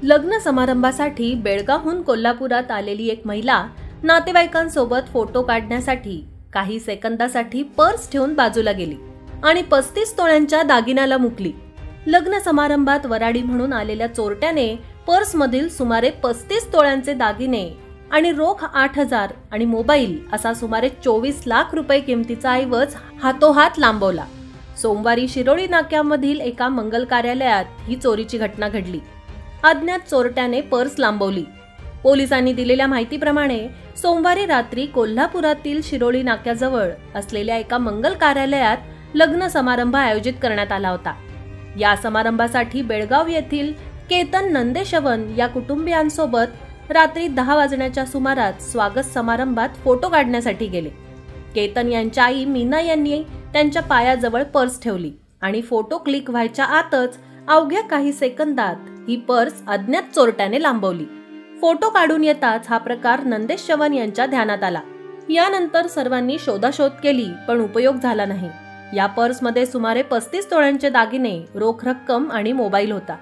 लग्न समारंभासाठी बेळगावहून कोल्हापुरात आलेली एक महिला नातेवाईकांसोबत फोटो काढण्यासाठी काही सेकंदासाठी पर्स ठेवून बाजूला गेली आणि 35 तोळ्यांच्या दागिन्याला मुकली। लग्न समारंभात वराडी म्हणून आलेल्या चोरट्याने पर्समधील सुमारे 35 तोळ्यांचे दागिने आणि रोख 8,000 आणि मोबाईल असा सुमारे 24 लाख रुपये किमतीचा ऐवज हातोहात लांबवला। सोमवारी शिरोळी नाक्यामधील एका मंगल कार्यालयात ही चोरीची घटना घडली। अज्ञात चोरट्याने पर्स लांबवली। पोलिसांनी दिलेल्या माहितीप्रमाणे सोमवारी रात्री कोल्हापुरातील शिरोळी नाक्याजवळ असलेल्या एका मंगल कार्यालयात लग्न समारंभ आयोजित करण्यात आला होता। या समारंभासाठी बेळगाव येथील केतन नंदेशवन या कुटुंबियांसोबत रात्री 10 वाजण्याच्या सुमारास स्वागत समारंभात फोटो काढण्यासाठी गेले। केतन यांच्या आई मीना यांनी त्यांच्या पायाजवळ पर्स ठेवली आणि फोटो क्लिक व्हायच्या आतच अवघ्या काही सेकंदात ही पर्स अज्ञात चोरट्याने लांबवली। फोटो काढून येताच हा प्रकार नंदेशवन यांच्या ध्यानात आला। यानंतर सर्वांनी शोधाशोध केली पण उपयोग झाला नाही। या पर्समध्ये सुमारे 35 तोळ्यांचे दागिने, रोख रक्कम आणि मोबाईल होता।